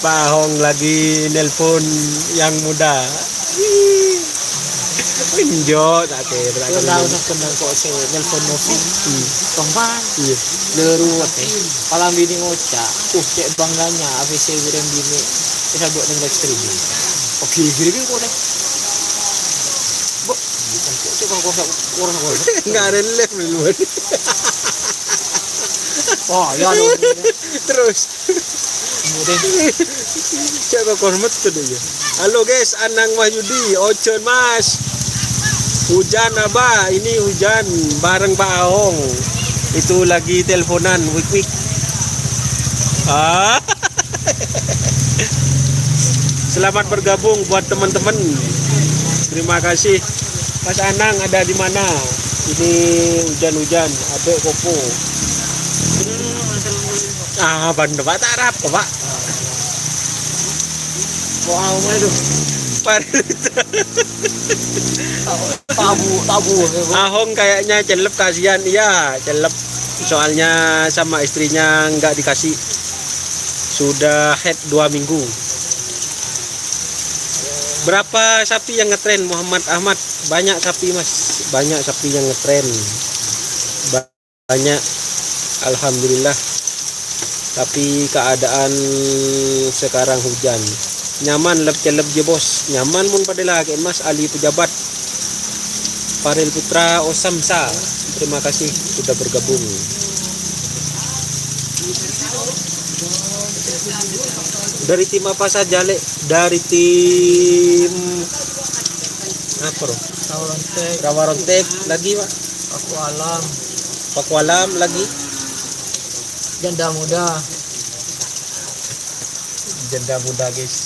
Pak Hong lagi nelpon yang muda. Pinjot ate Yo tahu nak kenal kok se nelpon Novi. Tompan. Iya. Leruat Palang bini ngocak. Cek bangganya AVC wirem bini. Kita buat dengan live streaming. Oke, gini kok deh. Bo, bukan kok coba orang. Enggak ada live duluan. Oh, ya lo. Terus Kemudian coba kormet tuh dia. Halo guys, Anang Wahyudi, Ocon Mas. Hujan apa? Ini hujan bareng Pak Ahong. Itu lagi teleponan wik. Ah. Selamat bergabung buat teman-teman. Terima kasih. Mas Anang ada di mana? Ini hujan-hujan, adek kopo. Ah, bandel Pak Tarap, Pak. mau itu tabu. Ahong kayaknya celep, kasihan. Iya, celep. Soalnya sama istrinya nggak dikasih. Sudah head 2 minggu. Berapa sapi yang ngetren Muhammad Ahmad? Banyak sapi Mas, banyak sapi yang ngetren. Banyak, alhamdulillah. Tapi keadaan sekarang hujan. Nyaman lep-celep je bos. Nyaman mun pada lagi Mas Ali pejabat. Farel Putra Osamsa. Terima kasih sudah bergabung. Dari tim apa saja, Lek? Dari tim apa, Bro? Rawarontek lagi, Pak. Pakualam lagi. Janda muda, Guys.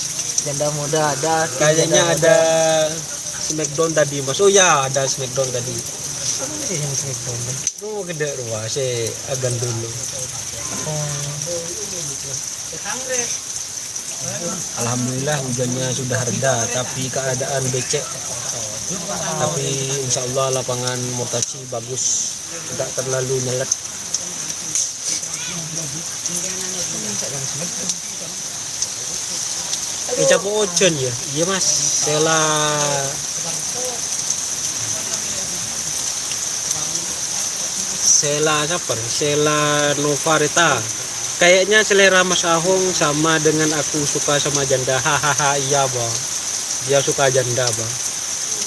Janda muda ada. Kayaknya ada Smackdown tadi, Mas. Oh ya, ada Smackdown tadi. Apa sih yang Smackdown? Oh, gede ruah, saya agan dulu. Alhamdulillah hujannya sudah reda, tapi keadaan becek. Tapi insya Allah lapangan Murtaci bagus, tidak terlalu nyelet. Icapo ojon ya, iya Mas. Sela Novareta. Kayaknya selera Mas Ahong sama dengan aku suka sama janda. Hahaha, iya bang. Dia suka janda bang.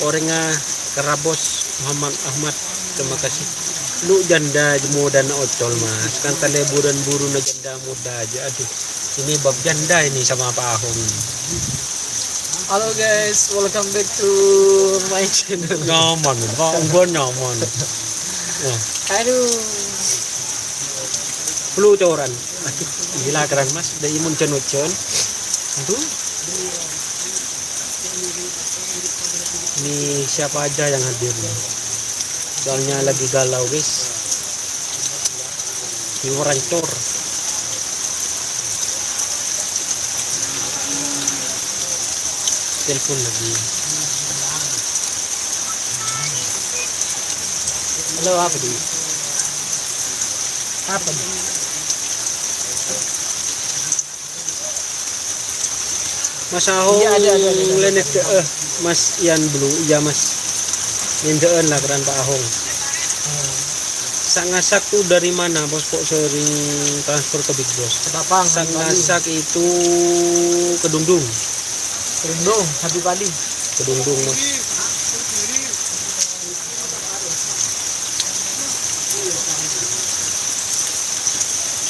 Orangnya kerabos Muhammad Ahmad. Terima kasih. Lu janda muda na ocol Mas. Kan talebu dan buru na janda muda aja. Aduh, ini bab janda ini sama Pak Ahong. Halo guys, welcome back to my channel. Nyaman, Pak. Gue nyaman. Aduh. Flu coran. Gila keren Mas, udah imun cen-cen. Aduh. Ini siapa aja yang hadir nih? Soalnya lagi galau guys. Ini rancor. Telepon lagi. Halo, apa di? Apa nih? Mas Ahong Iya, ada. lenek Mas Ian Blue, iya Mas. Nindeun lah keran Pak Ahong. Sang ngasak tuh dari mana bos, kok sering transfer ke Big Boss? Ketapang. Sang ngasak itu Kedungdung. Kedungdung, Habib Ali. Kedungdung Mas.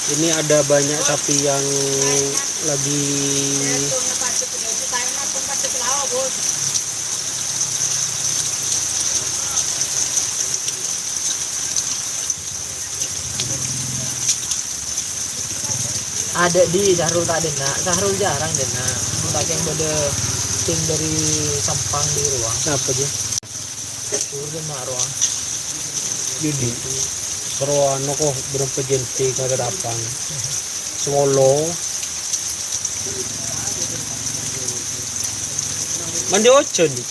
Ini ada banyak sapi yang lagi ada di Sahrul tak ada nak. Sahrul jarang deh nak. Tak yang pada tim dari Sampang di ruang. apa dia? Surga nak ruang. Jadi Seroano kok berapa jentik kagak dapang. Solo. Mandi ocon nih.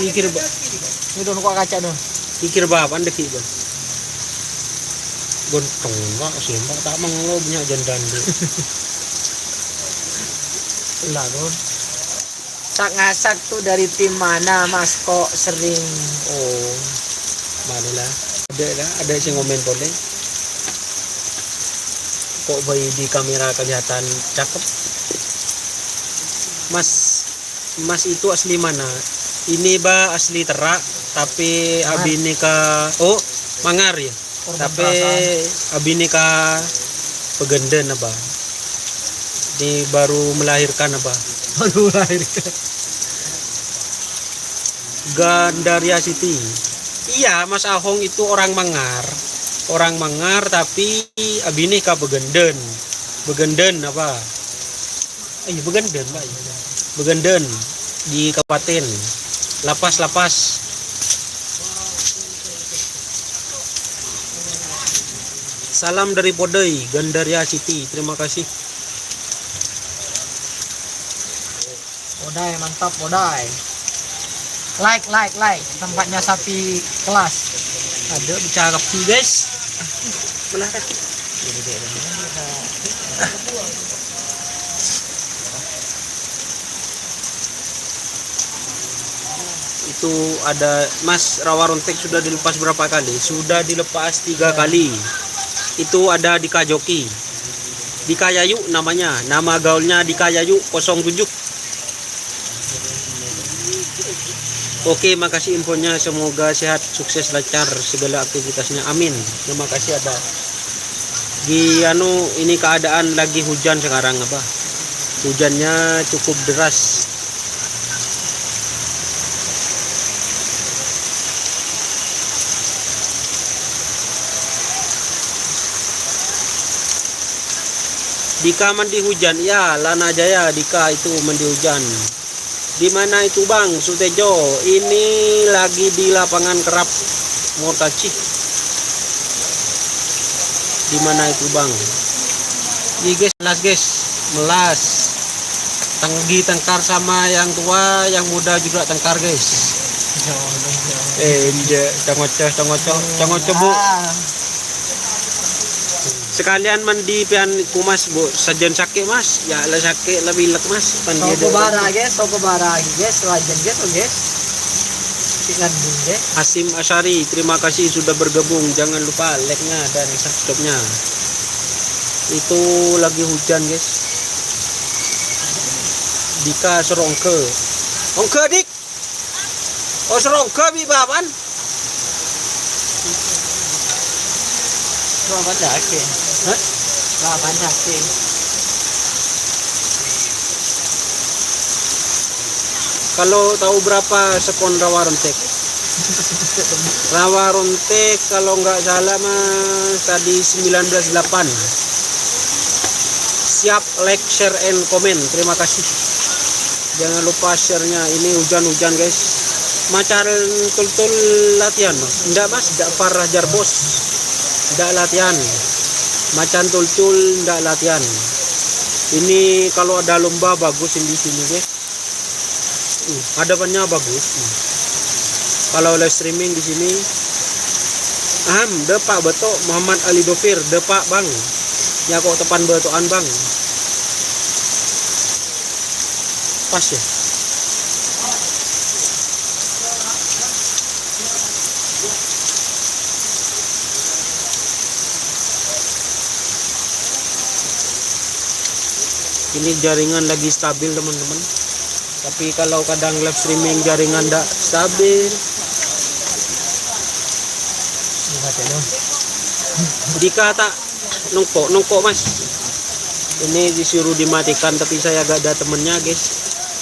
Pikir ba? Ini tuh kok kaca tuh. Pikir ba? Anda kira ba? gontong pak sembang tak manglo banyak jandan deh. Lah Don. Sak ngasak tuh dari tim mana Mas kok sering Oh mana lah ada sih ngomen boleh kok bayi di kamera kelihatan cakep. Mas itu asli mana? Ini ba asli Terak tapi abine ka Mangar ya. Tapi abine ka Pegenden apa? Ini baru melahirkan apa? baru melahirkan. Gandaria City. Iya, Mas Ahong itu orang Mangar. Orang Mangar tapi abine ka Begenden. Begenden apa? Iya Begenden, Pak. Begenden di Kabupaten Lapas. Salam dari Podai, Gandaria City. Terima kasih. Podai mantap Podai. Like. Tempatnya sapi kelas. Ada bicara kopi, guys. Menarik. Itu ada Mas rawa rontek sudah dilepas berapa kali? Sudah dilepas 3 kali. Itu ada di Kajoki. Di Kayayu namanya. Nama gaulnya di Kayayu 07. Oke, makasih infonya. Semoga sehat, sukses, lancar segala aktivitasnya. Amin. Terima kasih ada. Di ini keadaan lagi hujan sekarang apa? Hujannya cukup deras. Dika mandi hujan, ya Lana Jaya Dika itu mandi hujan. Di mana itu Bang Sutejo? Ini lagi di lapangan Kerap Motaci. Di mana itu Bang? Di guys, melas. Tanggi tengkar sama yang tua, yang muda juga tengkar guys. Cangocoh Bu. Sekalian mandi pian kumas Bu, sajen sakit Mas. Ya lah sakit lebih lek Mas. Soko bara guys, lajen guys. Ngandung guys. Hasim Asyari, terima kasih sudah bergabung. Jangan lupa like-nya dan subscribe-nya. Itu lagi hujan guys. Dika serongke. Ongke dik. Oh serongke bi bapan. Bapak dake. Hah? Bapak dake. Kalau tahu berapa sekon rawa rontek? Rawa rontek kalau nggak salah Mas tadi 19.8. Siap, like, share, and comment. Terima kasih. Jangan lupa share-nya. Ini hujan-hujan guys. Macar tul latihan Mas. Enggak Mas, enggak parah jar bos. Enggak latihan. Macan tul enggak latihan. Ini kalau ada lomba bagus di sini guys. Hadapannya bagus. Kalau live streaming di sini, depak betok Muhammad Ali Dofir, depak Bang. Ya kok tepan betokan Bang. Pas ya. Ini jaringan lagi stabil teman-teman. Tapi kalau kadang live streaming jaringan tidak stabil. Jika tak nongkok Mas. Ini disuruh dimatikan tapi saya gak ada temennya guys.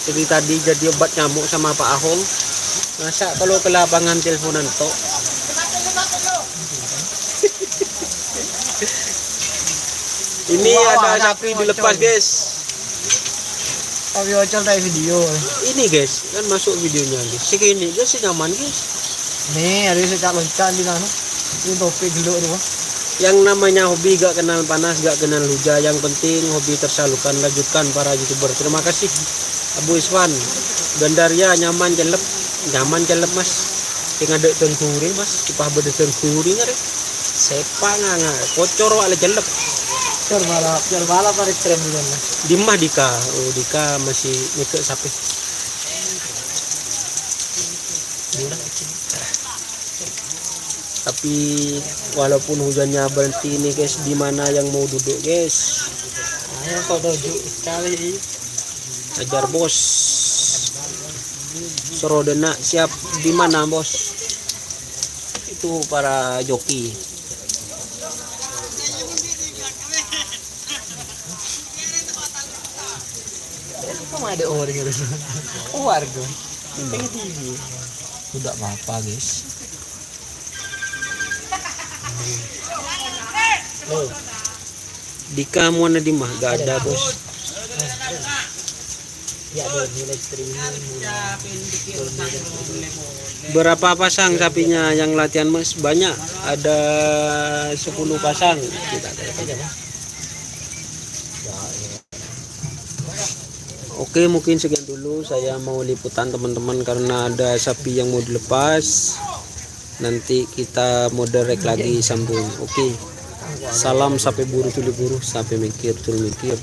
Jadi tadi jadi obat nyamuk sama Pak Ahong. Masa kalau ke lapangan teleponan tok. Ini ada sapi dilepas guys. Tapi ocol dari video. Ini guys, kan masuk videonya guys. Segini guys, nyaman guys. Nih, ada secak loncat di sana. Ini topik dulu tuh. Yang namanya hobi gak kenal panas, gak kenal hujan. Yang penting hobi tersalurkan. Lanjutkan para YouTuber. Terima kasih Abu Iswan. Gandaria nyaman celep. Nyaman celep Mas. Yang ada tengkuri Mas. Cipah beda tengkuri ngare. sepak nga kocor wala jelek Cor balap pada tren dulu lah. dimah Dika. Oh, Dika masih mikir sapi. Tapi walaupun hujannya berhenti ini guys, di mana yang mau duduk guys? Ayo kok doju sekali. Ajar bos. Serodena siap di mana bos? Itu para joki. Kok ada orang gitu? Oh warga. Pengen TV. Udah apa guys? Oh. Dika mana di mah? Gak ada bos. Ya ada nilai streaming. Berapa pasang sapinya yang latihan mas? Banyak. Ada 10 pasang. Kita Oke, mungkin sekian dulu saya mau liputan teman-teman karena ada sapi yang mau dilepas. Nanti kita mau direct lagi sambung. Oke. Salam sapi buru tuli buru, sapi mikir tuli mikir.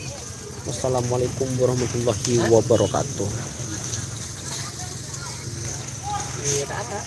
Wassalamualaikum warahmatullahi wabarakatuh. Iya, tak ada.